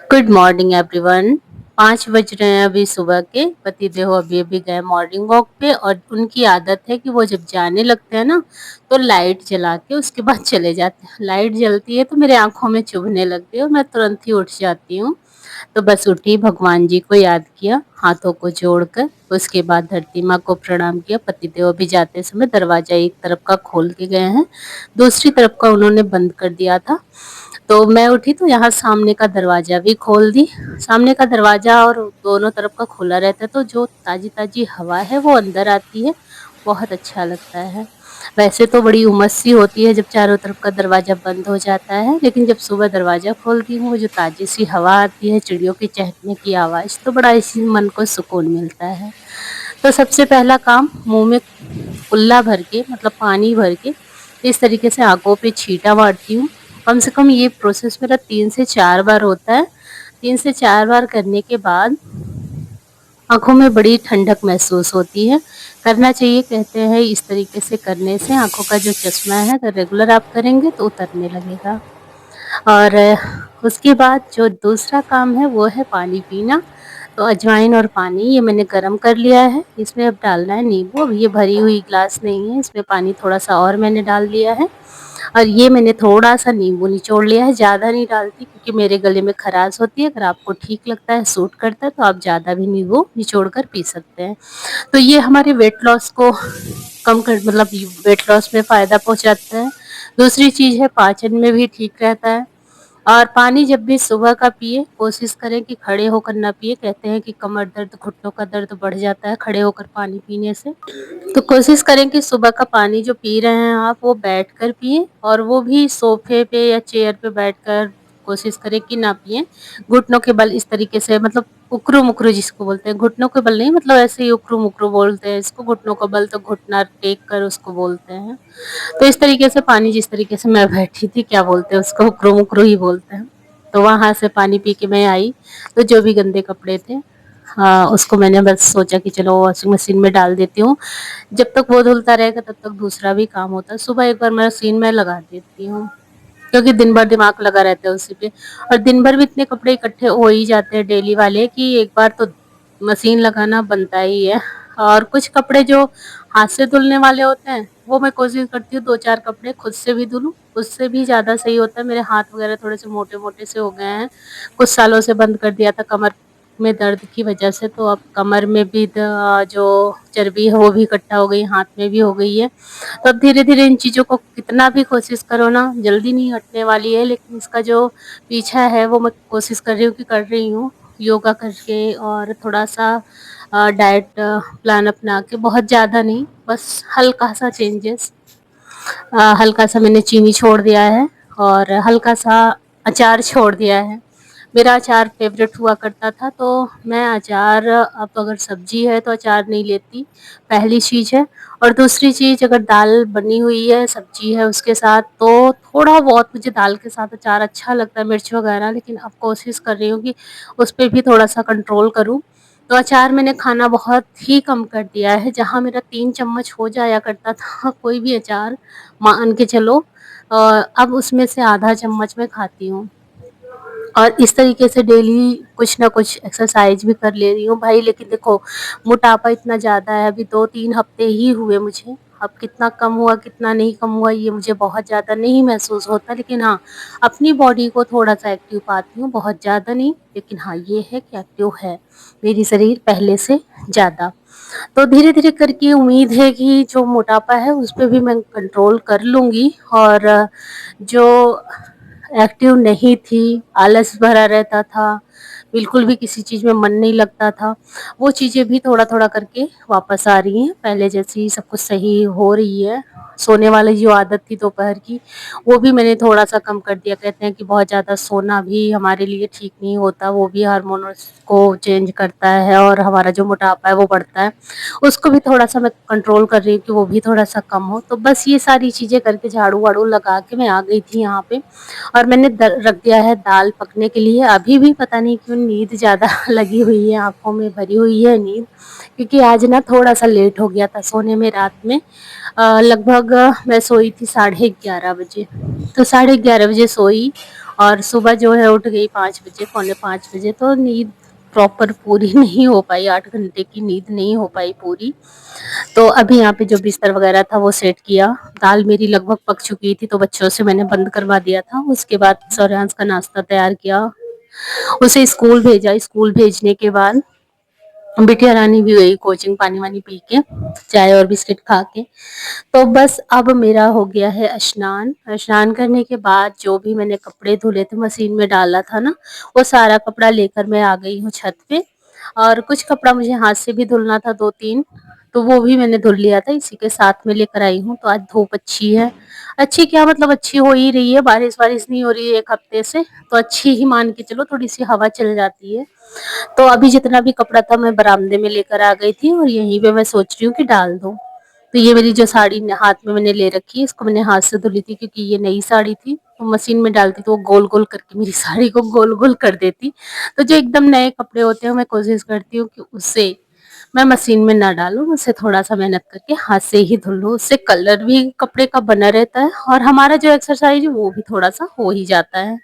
Good morning everyone. 5 बज रहे हैं अभी सुबह के। पतिदेव अभी अभी गए मॉर्निंग वॉक पे और उनकी आदत है कि वो जब जाने लगते हैं ना तो लाइट जला के उसके बाद चले जाते हैं। लाइट जलती है तो मेरे आंखों में चुभने लगती है और मैं तुरंत ही उठ जाती हूँ। तो बस उठी, भगवान जी को याद किया हाथों को जोड़कर, उसके बाद धरती माँ को प्रणाम किया। पतिदेव अभी जाते समय दरवाजा एक तरफ का खोल के गए हैं, दूसरी तरफ का उन्होंने बंद कर दिया था। तो मैं उठी तो यहाँ सामने का दरवाजा भी खोल दी। सामने का दरवाजा और दोनों तरफ का खुला रहता है तो जो ताजी ताजी हवा है वो अंदर आती है, बहुत अच्छा लगता है। वैसे तो बड़ी उमस सी होती है जब चारों तरफ का दरवाजा बंद हो जाता है, लेकिन जब सुबह दरवाजा खोलती हूँ वो जो ताजी सी हवा आती है, चिड़ियों के चहकने की आवाज, तो बड़ा इसी मन को सुकून मिलता है। तो सबसे पहला काम, मुंह में कुल्ला भर के मतलब पानी भर के इस तरीके से आंखों पे छींटा मारती हूँ। कम से कम ये प्रोसेस मेरा 3 से 4 बार होता है। 3 से 4 बार करने के बाद आंखों में बड़ी ठंडक महसूस होती है। करना चाहिए, कहते हैं इस तरीके से करने से आंखों का जो चश्मा है अगर रेगुलर आप करेंगे तो उतरने लगेगा। और उसके बाद जो दूसरा काम है वो है पानी पीना। तो अजवाइन और पानी ये मैंने गरम कर लिया है, इसमें अब डालना है नींबू। अब ये भरी हुई ग्लास नहीं है, इसमें पानी थोड़ा सा और मैंने डाल दिया है और ये मैंने थोड़ा सा नींबू निचोड़ लिया है। ज़्यादा नहीं डालती क्योंकि मेरे गले में खराश होती है। अगर आपको ठीक लगता है, सूट करता है, तो आप ज़्यादा भी नींबू निचोड़ कर पी सकते हैं। तो ये हमारे वेट लॉस को कम कर मतलब वेट लॉस में फ़ायदा पहुँचाता है। दूसरी चीज़ है, पाचन में भी ठीक रहता है। और पानी जब भी सुबह का पिए, कोशिश करें कि खड़े होकर ना पिए। कहते हैं कि कमर दर्द, घुटनों का दर्द बढ़ जाता है खड़े होकर पानी पीने से। तो कोशिश करें कि सुबह का पानी जो पी रहे हैं आप वो बैठकर पिए, और वो भी सोफे पे या चेयर पे बैठकर कोशिश करें कि ना पिए। घुटनों के बल इस तरीके से, मतलब उकरू मुकरू जिसको बोलते हैं, घुटनों के बल नहीं, मतलब ऐसे ही उकरू मुकरू बोलते हैं इसको। घुटनों का बल तो घुटना टेक कर उसको बोलते हैं। तो इस तरीके से पानी, जिस तरीके से मैं बैठी थी, क्या बोलते हैं उसको, उकरू मुकरू ही बोलते हैं। तो वहां से पानी पी के मैं आई, तो जो भी गंदे कपड़े थे, हाँ, उसको मैंने बस सोचा कि चलो वॉशिंग मशीन में डाल देती हूँ। जब तक वो धुलता रहेगा तब तक दूसरा भी काम होता है। सुबह एक बार मैं मशीन में लगा देती हूँ क्योंकि दिन भर दिमाग लगा रहता है उसी पे, और दिन भर भी इतने कपड़े इकट्ठे हो ही जाते हैं डेली वाले कि एक बार तो मशीन लगाना बनता ही है। और कुछ कपड़े जो हाथ से धुलने वाले होते हैं वो मैं कोशिश करती हूँ 2-4 कपड़े खुद से भी धुलूं, उससे भी ज़्यादा सही होता है। मेरे हाथ वगैरह थोड़े से मोटे मोटे से हो गए हैं, कुछ सालों से बंद कर दिया था कमर में दर्द की वजह से, तो अब कमर में भी जो चर्बी है वो भी इकट्ठा हो गई, हाथ में भी हो गई है। तो अब धीरे धीरे इन चीज़ों को कितना भी कोशिश करो ना, जल्दी नहीं हटने वाली है, लेकिन इसका जो पीछा है वो मैं कोशिश कर रही हूँ कि कर रही हूँ, योगा करके और थोड़ा सा डाइट प्लान अपना के। बहुत ज़्यादा नहीं, बस हल्का सा चेंजेस। हल्का सा मैंने चीनी छोड़ दिया है और हल्का सा अचार छोड़ दिया है। मेरा अचार फेवरेट हुआ करता था, तो मैं अचार, अब अगर सब्जी है तो अचार नहीं लेती, पहली चीज़ है। और दूसरी चीज़, अगर दाल बनी हुई है, सब्जी है उसके साथ, तो थोड़ा बहुत मुझे दाल के साथ अचार अच्छा लगता है, मिर्च वगैरह। लेकिन अब कोशिश कर रही हूँ कि उस पे भी थोड़ा सा कंट्रोल करूँ। तो अचार मैंने खाना बहुत ही कम कर दिया है। जहाँ मेरा 3 चम्मच हो जाया करता था कोई भी अचार, मान के चलो, अब उसमें से आधा चम्मच मैं खाती हूँ। और इस तरीके से डेली कुछ ना कुछ एक्सरसाइज भी कर ले रही हूँ भाई। लेकिन देखो, मोटापा इतना ज़्यादा है, अभी 2-3 हफ्ते ही हुए मुझे। अब कितना कम हुआ कितना नहीं कम हुआ ये मुझे बहुत ज़्यादा नहीं महसूस होता, लेकिन हाँ, अपनी बॉडी को थोड़ा सा एक्टिव पाती हूँ, बहुत ज़्यादा नहीं, लेकिन हाँ ये है कि एक्टिव है मेरी शरीर पहले से ज़्यादा। तो धीरे धीरे करके उम्मीद है कि जो मोटापा है उस पर भी मैं कंट्रोल कर लूँगी। और जो एक्टिव नहीं थी, आलस भरा रहता था, बिल्कुल भी किसी चीज़ में मन नहीं लगता था, वो चीज़ें भी थोड़ा-थोड़ा करके वापस आ रही हैं, पहले जैसी सब कुछ सही हो रही है। सोने वाली जो आदत थी दोपहर की, वो भी मैंने थोड़ा-सा कम कर दिया। कहते हैं कि बहुत ज़्यादा सोना भी हमारे लिए ठीक नहीं होता, वो भी हार्मोन्स को चेंज करता है और हमारा जो मोटापा है वो बढ़ता है। उसको भी थोड़ा-सा मैं कंट्रोल कर रही हूँ कि वो भी थोड़ा-सा कम हो। तो बस ये सारी चीज़ें करके झाड़ू-वाड़ू लगा के मैं आ गई थी यहाँ पे। और मैंने रख दिया है दाल पकने के लिए। अभी भी पता नहीं क्यों नींद ज़्यादा लगी हुई है, आंखों में भरी हुई है नींद, क्योंकि आज ना थोड़ा सा लेट हो गया था सोने में रात में। लगभग मैं सोई थी 11:30 बजे। तो 11:30 बजे सोई और सुबह जो है उठ गई 5 बजे, पौने 5 बजे, तो नींद प्रॉपर पूरी नहीं हो पाई, 8 घंटे की नींद नहीं हो पाई पूरी। तो अभी यहाँ पे जो बिस्तर वगैरह था वो सेट किया। दाल मेरी लगभग पक चुकी थी, तो बच्चों से मैंने बंद करवा दिया था। उसके बाद सौर्यांश का नाश्ता तैयार किया, उसे स्कूल भेजा। स्कूल भेजने के बाद बिटिया रानी भी गई कोचिंग, पानी वानी पी के, चाय और बिस्किट खा के। तो बस अब मेरा हो गया है स्नान। स्नान करने के बाद जो भी मैंने कपड़े धुले थे, मशीन में डाला था ना, वो सारा कपड़ा लेकर मैं आ गई हूँ छत पे। और कुछ कपड़ा मुझे हाथ से भी धुलना था, 2-3, तो वो भी मैंने धुल लिया था, इसी के साथ में लेकर आई हूँ। तो आज धूप अच्छी है, अच्छी क्या मतलब अच्छी हो ही रही है, बारिश वारिश नहीं हो रही है 1 हफ्ते से, तो अच्छी ही मान के चलो, थोड़ी सी हवा चल जाती है। तो अभी जितना भी कपड़ा था मैं बरामदे में लेकर आ गई थी, और यहीं पे मैं सोच रही हूँ कि डाल दूँ। तो ये मेरी जो साड़ी हाथ में मैंने ले रखी है, इसको मैंने हाथ से धुली थी, क्योंकि ये नई साड़ी थी। तो मशीन में डालती तो वो गोल गोल करके मेरी साड़ी को गोल गोल कर देती। तो जो एकदम नए कपड़े होते हैं, मैं कोशिश करती हूँ कि उससे मैं मशीन में ना डालूं, उसे थोड़ा सा मेहनत करके हाथ से ही धुल लूं। उससे कलर भी कपड़े का बना रहता है, और हमारा जो एक्सरसाइज है वो भी थोड़ा सा हो ही जाता है।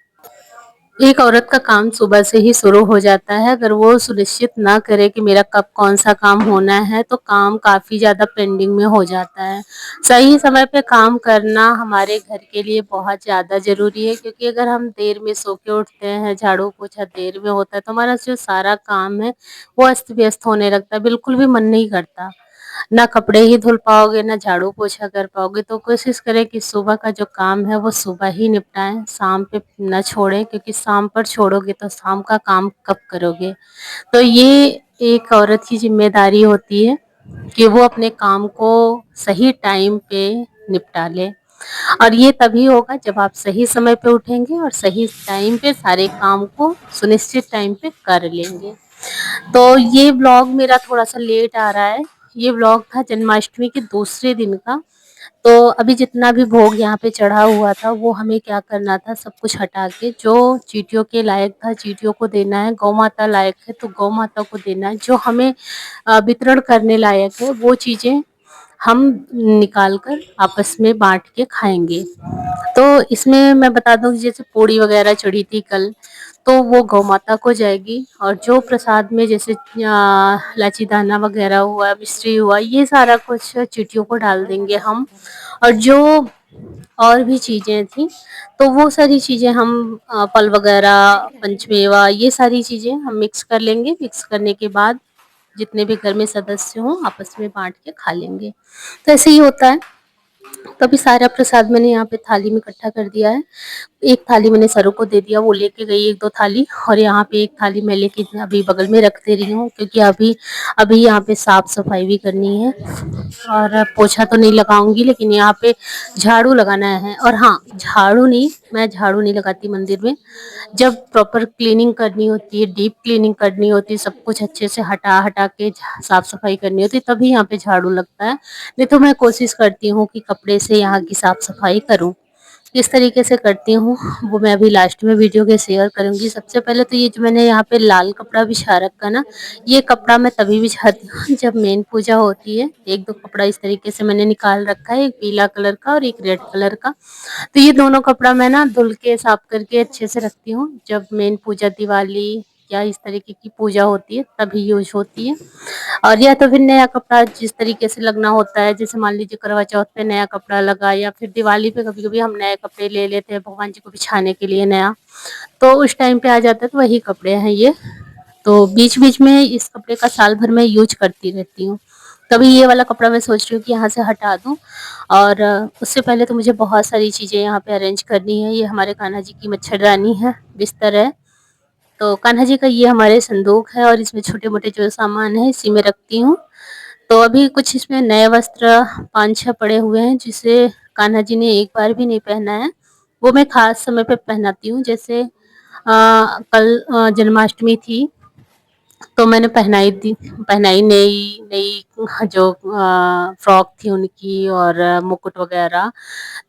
एक औरत का काम सुबह से ही शुरू हो जाता है। अगर वो सुनिश्चित ना करे कि मेरा कब कौन सा काम होना है, तो काम काफ़ी ज़्यादा पेंडिंग में हो जाता है। सही समय पे काम करना हमारे घर के लिए बहुत ज़्यादा ज़रूरी है, क्योंकि अगर हम देर में सो के उठते हैं, झाड़ू पोछा देर में होता है, तो हमारा जो सारा काम है वो अस्त-व्यस्त होने लगता है, बिल्कुल भी मन नहीं करता। ना कपड़े ही धुल पाओगे, ना झाड़ू पोछा कर पाओगे। तो कोशिश करें कि सुबह का जो काम है वो सुबह ही निपटाएं, शाम पे ना छोड़ें, क्योंकि शाम पर छोड़ोगे तो शाम का काम कब करोगे। तो ये एक औरत की जिम्मेदारी होती है कि वो अपने काम को सही टाइम पे निपटा ले, और ये तभी होगा जब आप सही समय पे उठेंगे और सही टाइम पे सारे काम को सुनिश्चित टाइम पे कर लेंगे। तो ये व्लॉग मेरा थोड़ा-सा लेट आ रहा है। ये व्लॉग था जन्माष्टमी के दूसरे दिन का। तो अभी जितना भी भोग यहाँ पे चढ़ा हुआ था, वो हमें क्या करना था, सब कुछ हटा के जो चींटियों के लायक था, चींटियों को देना है। गौ माता लायक है, तो गौ माता को देना है। जो हमें वितरण करने लायक है, वो चीज़ें हम निकाल कर आपस में बाँट के खाएँगे। तो इसमें मैं बता दूँ, जैसे पूड़ी वगैरह चढ़ी थी कल, तो वो गौ माता को जाएगी। और जो प्रसाद में जैसे इलायची दाना वगैरह हुआ, मिश्री हुआ, ये सारा कुछ चींटियों को डाल देंगे हम। और जो और भी चीज़ें थी, तो वो सारी चीज़ें हम फल वगैरह, पंचमेवा, ये सारी चीज़ें हम मिक्स कर लेंगे। मिक्स करने के बाद जितने भी घर में सदस्य हों, आपस में बाँट के खा लेंगे। तो ऐसे ही होता है। तो अभी सारा प्रसाद मैंने यहाँ पे थाली में इकट्ठा कर दिया है। एक थाली मैंने सरू को दे दिया, वो लेके गई 1-2 थाली, और यहाँ पे एक थाली मैं लेके अभी बगल में रख दे रही हूँ, क्योंकि अभी अभी यहाँ पे साफ-सफाई भी करनी है। और पोछा तो नहीं लगाऊँगी, लेकिन यहाँ पे झाड़ू लगाना है। और हाँ, झाड़ू नहीं, मैं झाड़ू नहीं लगाती मंदिर में। जब प्रॉपर क्लीनिंग करनी होती है, डीप क्लीनिंग करनी होती है, सब कुछ अच्छे से हटा-हटा के साफ-सफाई करनी होती है, तभी यहाँ पे झाड़ू लगता है। नहीं तो मैं कोशिश करती हूँ कि कपड़े से यहाँ की साफ-सफाई करूँ। किस तरीके से करती हूँ, वो मैं अभी लास्ट में वीडियो के शेयर करूँगी। सबसे पहले तो ये जो मैंने यहाँ पे लाल कपड़ा बिछा रखा ना, ये कपड़ा मैं तभी बिछाती हूँ जब मेन पूजा होती है। 1-2 कपड़ा इस तरीके से मैंने निकाल रखा है, एक पीला कलर का और एक रेड कलर का। तो ये दोनों कपड़ा मैं ना धुल के साफ करके अच्छे से रखती हूँ। जब मेन पूजा दिवाली या इस तरीके की पूजा होती है, तभी यूज़ होती है। और या तो फिर नया कपड़ा जिस तरीके से लगना होता है, जैसे मान लीजिए करवा चौथ पे नया कपड़ा लगा, या फिर दिवाली पे कभी-कभी हम नए कपड़े ले लेते हैं भगवान जी को बिछाने के लिए नया, तो उस टाइम पे आ जाता है, तो वही कपड़े हैं ये। तो बीच-बीच में इस कपड़े का साल भर मैं यूज़ करती रहती हूँ। तभी ये वाला कपड़ा मैं सोच रही हूँ कि यहाँ से हटा दूँ। और उससे पहले तो मुझे बहुत सारी चीज़ें यहाँ पे अरेंज करनी है। ये हमारे कान्हा जी की मच्छरदानी है, बिस्तर है। तो कान्हा जी का ये हमारे संदूक है, और इसमें छोटे-मोटे जो सामान है इसी में रखती हूँ। तो अभी कुछ इसमें नए वस्त्र 5-6 पड़े हुए हैं, जिसे कान्हा जी ने एक बार भी नहीं पहना है। वो मैं ख़ास समय पे पहनाती हूँ। जैसे कल जन्माष्टमी थी, तो मैंने पहनाई नई नई जो फ्रॉक थी उनकी, और मुकुट वगैरह,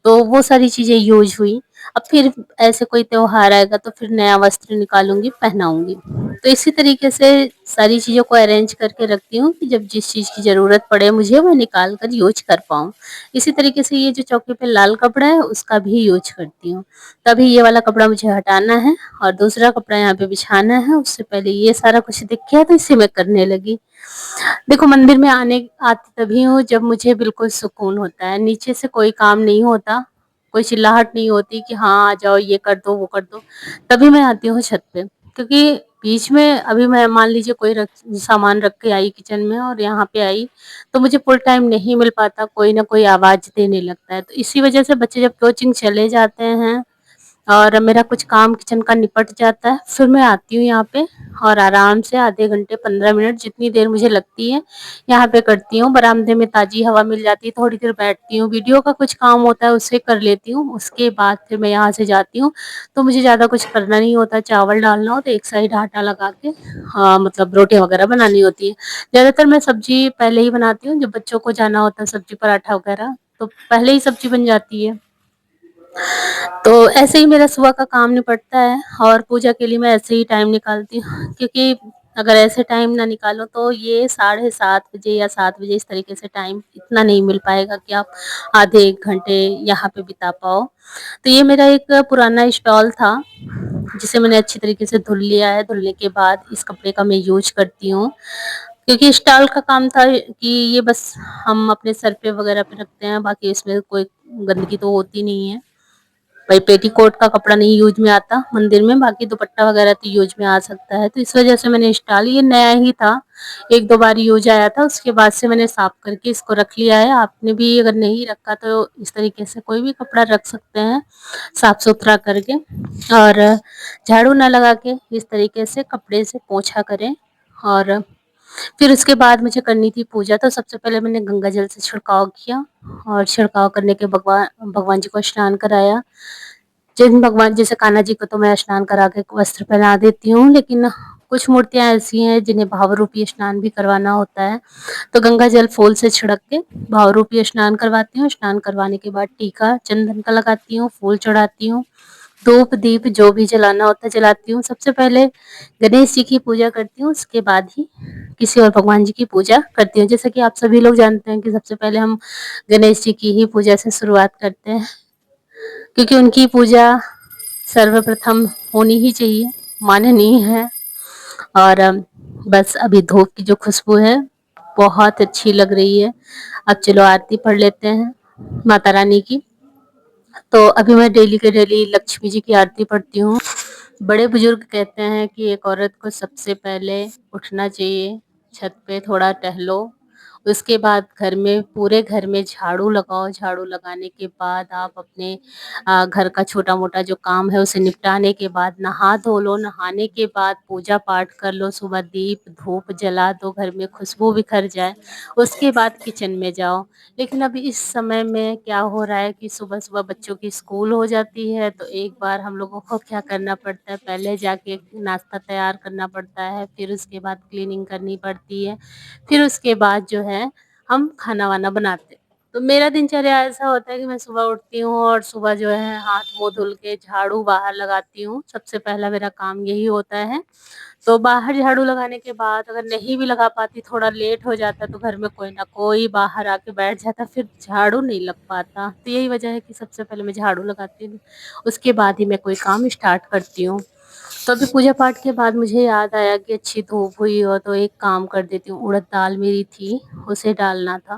तो वो सारी चीज़ें यूज़ हुई। अब फिर ऐसे कोई त्योहार आएगा तो फिर नया वस्त्र निकालूँगी, पहनाऊँगी। तो इसी तरीके से सारी चीज़ों को अरेंज करके रखती हूँ कि जब जिस चीज़ की ज़रूरत पड़े मुझे मैं निकाल कर यूज़ कर पाऊँ। इसी तरीके से ये जो चौकी पे लाल कपड़ा है उसका भी यूज़ करती हूँ। तभी ये वाला कपड़ा मुझे हटाना है और दूसरा कपड़ा यहाँ पे बिछाना है, उससे पहले ये सारा कुछ दिख गया तो इसे मैं करने लगी। देखो मंदिर में आने आती तभी हूँ जब मुझे बिल्कुल सुकून होता है, नीचे से कोई काम नहीं होता, कोई चिल्लाहट नहीं होती कि हाँ, आ जाओ ये कर दो, वो कर दो, तभी मैं आती हूँ छत पे। क्योंकि बीच में अभी मैं मान लीजिए कोई सामान रख के आई किचन में और यहाँ पे आई, तो मुझे फुल टाइम नहीं मिल पाता, कोई ना कोई आवाज़ देने लगता है। तो इसी वज़ह से बच्चे जब कोचिंग चले जाते हैं और मेरा कुछ काम किचन का निपट जाता है, फिर मैं आती हूँ यहाँ पे और आराम से आधे घंटे 15 मिनट जितनी देर मुझे लगती है, यहाँ पे करती हूँ। बरामदे में ताज़ी हवा मिल जाती है, थोड़ी देर बैठती हूँ, वीडियो का कुछ काम होता है उसे कर लेती हूँ, उसके बाद फिर मैं यहाँ से जाती हूँ। तो मुझे ज़्यादा कुछ करना नहीं होता, चावल डालना हो तो एक साइड आटा लगा के मतलब रोटियाँ वगैरह बनानी होती है। ज़्यादातर मैं सब्ज़ी पहले ही बनाती हूँ, जब बच्चों को जाना होता है सब्ज़ी पराठा वगैरह, तो पहले ही सब्ज़ी बन जाती है। तो ऐसे ही मेरा सुबह का काम निपटता है और पूजा के लिए मैं ऐसे ही टाइम निकालती हूँ क्योंकि अगर ऐसे टाइम ना निकालो तो ये 7:30 बजे या 7 बजे इस तरीके से टाइम इतना नहीं मिल पाएगा कि आप आधे 1 घंटे यहाँ पे बिता पाओ। तो ये मेरा एक पुराना स्टॉल था, जिसे मैंने अच्छी तरीके से धुल लिया है, धुलने के बाद इस कपड़े का मैं यूज़ करती हूँ। क्योंकि स्टॉल का काम था कि ये बस हम अपने सर पे वगैरह पे रखते हैं, बाकी इसमें कोई गंदगी तो होती नहीं है। भाई पेटीकोट का कपड़ा नहीं यूज में आता मंदिर में, बाकी दुपट्टा वगैरह तो यूज में आ सकता है, तो इस वजह से मैंने स्टॉल, ये नया ही था, 1-2 बार यूज आया था, उसके बाद से मैंने साफ करके इसको रख लिया है। आपने भी अगर नहीं रखा तो इस तरीके से कोई भी कपड़ा रख सकते हैं साफ-सुथरा करके और झाड़ू ना लगा के इस तरीके से कपड़े से पोंछा करें। और फिर उसके बाद मुझे करनी थी पूजा, तो सबसे पहले मैंने गंगा जल से छिड़काव किया और छिड़काव करने के भगवान जी को स्नान कराया। जिन भगवान जैसे कान्हा जी को तो मैं स्नान करा के वस्त्र पहना देती हूँ, लेकिन कुछ मूर्तियाँ ऐसी हैं जिन्हें भाव रूपी स्नान भी करवाना होता है, तो गंगा जल फूल से छिड़क के भाव रूपी स्नान करवाती हूँ। स्नान करवाने के बाद टीका चंदन का लगाती हूँ, फूल चढ़ाती हूँ, धूप दीप जो भी जलाना होता है जलाती हूँ। सबसे पहले गणेश जी की पूजा करती हूँ, उसके बाद ही किसी और भगवान जी की पूजा करती हूँ। जैसा कि आप सभी लोग जानते हैं कि सबसे पहले हम गणेश जी की ही पूजा से शुरुआत करते हैं, क्योंकि उनकी पूजा सर्वप्रथम होनी ही चाहिए, माननीय है। और बस अभी धूप की जो खुशबू है, बहुत अच्छी लग रही है। अब चलो आरती पढ़ लेते हैं माता रानी की। तो अभी मैं डेली के डेली लक्ष्मी जी की आरती पढ़ती हूँ। बड़े बुजुर्ग कहते हैं कि एक औरत को सबसे पहले उठना चाहिए, छत पे थोड़ा टहलो, उसके बाद घर में पूरे घर में झाड़ू लगाओ, झाड़ू लगाने के बाद आप अपने घर का छोटा-मोटा जो काम है उसे निपटाने के बाद नहा धो लो, नहाने के बाद पूजा पाठ कर लो, सुबह दीप धूप जला दो, घर में खुशबू बिखर जाए, उसके बाद किचन में जाओ। लेकिन अभी इस समय में क्या हो रहा है कि सुबह-सुबह बच्चों की स्कूल हो जाती है, तो एक बार हम लोगों को क्या करना पड़ता है, पहले जाके नाश्ता तैयार करना पड़ता है, फिर उसके बाद क्लीनिंग करनी पड़ती है, फिर उसके बाद जो है हम खाना-वाना बनाते हैं। तो मेरा दिनचर्या ऐसा होता है कि मैं सुबह उठती हूँ और सुबह जो है हाथ-मुँह धुल के झाड़ू बाहर लगाती हूँ, सबसे पहला मेरा काम यही होता है। तो बाहर झाड़ू लगाने के बाद अगर नहीं भी लगा पाती, थोड़ा लेट हो जाता, तो घर में कोई ना कोई बाहर आके बैठ जाता, फिर झाड़ू नहीं लग पाता। तो यही वजह है कि सबसे पहले मैं झाड़ू लगाती हूँ, उसके बाद ही मैं कोई काम स्टार्ट करती हूँ। तो अभी पूजा पाठ के बाद मुझे याद आया कि अच्छी धूप हुई हो तो एक काम कर देती हूँ, उड़द दाल मेरी थी, उसे डालना था।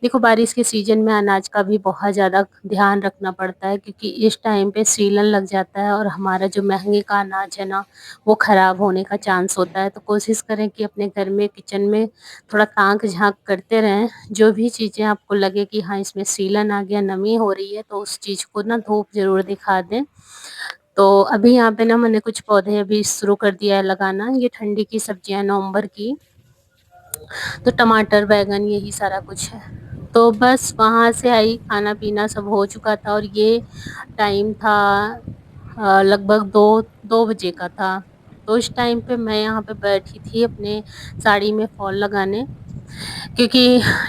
देखो बारिश के सीज़न में अनाज का भी बहुत ज़्यादा ध्यान रखना पड़ता है, क्योंकि इस टाइम पे सीलन लग जाता है और हमारा जो महँगे का अनाज है ना, वो ख़राब होने का चांस होता है। तो कोशिश करें कि अपने घर में किचन में थोड़ा ताक-झाँक करते रहें। जो भी चीज़ें आपको लगे कि हाँ, इसमें सीलन आ गया, नमी हो रही है, तो उस चीज़ को ना धूप ज़रूर दिखा दें। तो अभी यहाँ पे ना मैंने कुछ पौधे अभी शुरू कर दिया है लगाना, ये ठंडी की सब्जियाँ नवंबर की, तो टमाटर, बैंगन यही सारा कुछ है। तो बस वहाँ से आई, खाना-पीना सब हो चुका था और ये टाइम था लगभग 2 बजे का था। तो इस टाइम पे मैं यहाँ पे बैठी थी अपने साड़ी में फॉल लगाने, क्योंकि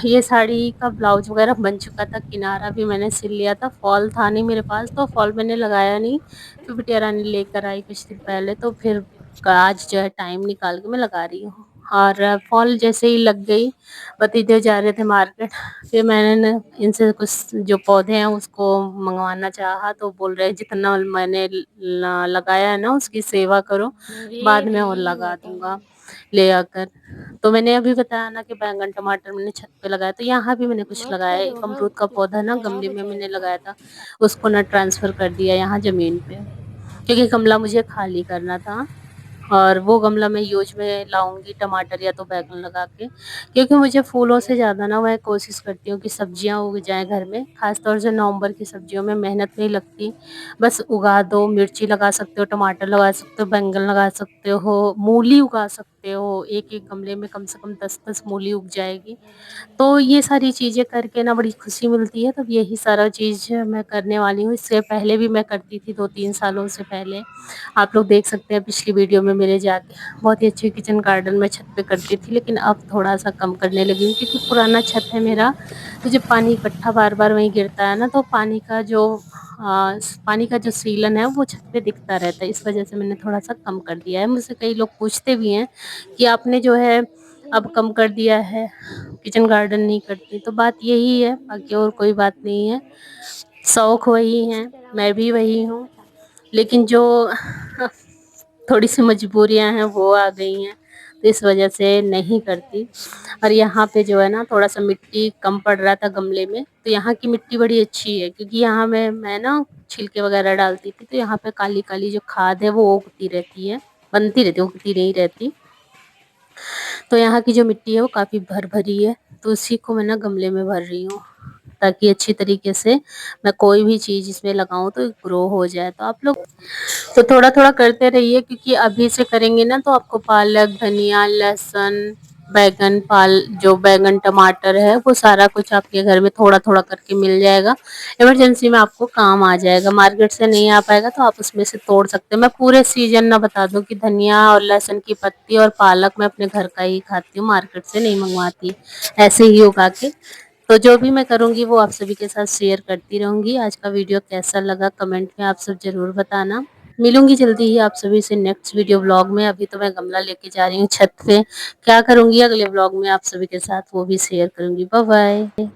ये साड़ी का ब्लाउज़ वग़ैरह बन चुका था, किनारा भी मैंने सिल लिया था, फॉल था नहीं मेरे पास, तो फॉल मैंने लगाया नहीं। फिर बिटिया रानी लेकर आई कुछ दिन पहले, तो फिर आज जो है टाइम निकाल के मैं लगा रही हूँ। और फॉल जैसे ही लग गई, पतिदेव जा रहे थे मार्केट, फिर मैंने न इनसे कुछ जो पौधे हैं उसको मंगवाना चाहा, तो बोल रहे जितना मैंने लगाया है ना उसकी सेवा करो, बाद में और लगा दूंगा ले आकर। तो मैंने अभी बताया ना कि बैंगन टमाटर मैंने छत पे लगाया, तो यहाँ भी मैंने कुछ लगाया है। एक अमरूद का पौधा ना गमले में मैंने लगाया था, उसको ना ट्रांसफर कर दिया यहाँ जमीन पे, क्योंकि गमला मुझे खाली करना था और वो गमला मैं यूज में लाऊंगी टमाटर या तो बैगन लगा के, क्योंकि मुझे फूलों से ज़्यादा ना मैं कोशिश करती हूँ कि सब्जियां उग जाएं घर में। खासतौर से नवंबर की सब्जियों में मेहनत नहीं लगती, बस उगा दो। मिर्ची लगा सकते हो, टमाटर लगा सकते हो, बैंगन लगा सकते हो, मूली उगा सकते हो। एक एक गमले में कम से कम 10-10 मूली उग जाएगी। तो ये सारी चीज़ें करके ना बड़ी खुशी मिलती है, तो यही सारा चीज़ मैं करने वाली हूँ। इससे पहले भी मैं करती थी 2-3 सालों से पहले। आप लोग देख सकते हैं पिछली वीडियो में मेरे जाके बहुत ही अच्छे किचन गार्डन में छत पे करती थी, लेकिन अब थोड़ा-सा कम करने लगी हूँ, क्योंकि पुराना छत है मेरा। तो जब पानी इकट्ठा बार-बार वहीं गिरता है ना, तो पानी का जो सीलन है वो छत पे दिखता रहता है। इस वज़ह से मैंने थोड़ा-सा कम कर दिया है। मुझसे कई लोग पूछते भी हैं कि आपने जो है अब कम कर दिया है, किचन गार्डन नहीं करती, तो बात यही है, बाकी और कोई बात नहीं है। शौक वही है, मैं भी वही हूँ, लेकिन जो थोड़ी-सी मजबूरियाँ हैं वो आ गई हैं, तो इस वजह से नहीं करती। और यहाँ पे जो है ना थोड़ा-सा मिट्टी कम पड़ रहा था गमले में, तो यहाँ की मिट्टी बड़ी अच्छी है, क्योंकि यहाँ मैं ना छिलके वगैरह डालती थी, तो यहाँ पे काली-काली जो खाद है वो उगती रहती है, बनती रहती है, उगती नहीं रहती। तो यहाँ की जो मिट्टी है वो काफ़ी भरी है, तो उसी को मैं ना गमले में भर रही हूँ, ताकि अच्छी तरीके से मैं कोई भी चीज़ इसमें लगाऊँ तो ग्रो हो जाए। तो आप लोग तो थोड़ा-थोड़ा करते रहिए, क्योंकि अभी से करेंगे ना तो आपको पालक, धनिया, लहसुन, बैगन, टमाटर है, वो सारा कुछ आपके घर में थोड़ा-थोड़ा करके मिल जाएगा। इमरजेंसी में आपको काम आ जाएगा, मार्केट से नहीं आ पाएगा तो आप उसमें से तोड़ सकते हैं। मैं पूरे सीज़न ना बता दूँ कि धनिया और लहसुन की पत्ती और पालक मैं अपने घर का ही खाती हूँ, मार्केट से नहीं मँगवाती, ऐसे ही उगा के। तो जो भी मैं करूँगी वो आप सभी के साथ शेयर करती रहूँगी। आज का वीडियो कैसा लगा कमेंट में आप सब ज़रूर बताना। मिलूँगी जल्दी ही आप सभी से नेक्स्ट वीडियो व्लॉग में। अभी तो मैं गमला लेके जा रही हूँ छत पे। क्या करूँगी अगले व्लॉग में आप सभी के साथ वो भी शेयर करूँगी। Bye bye.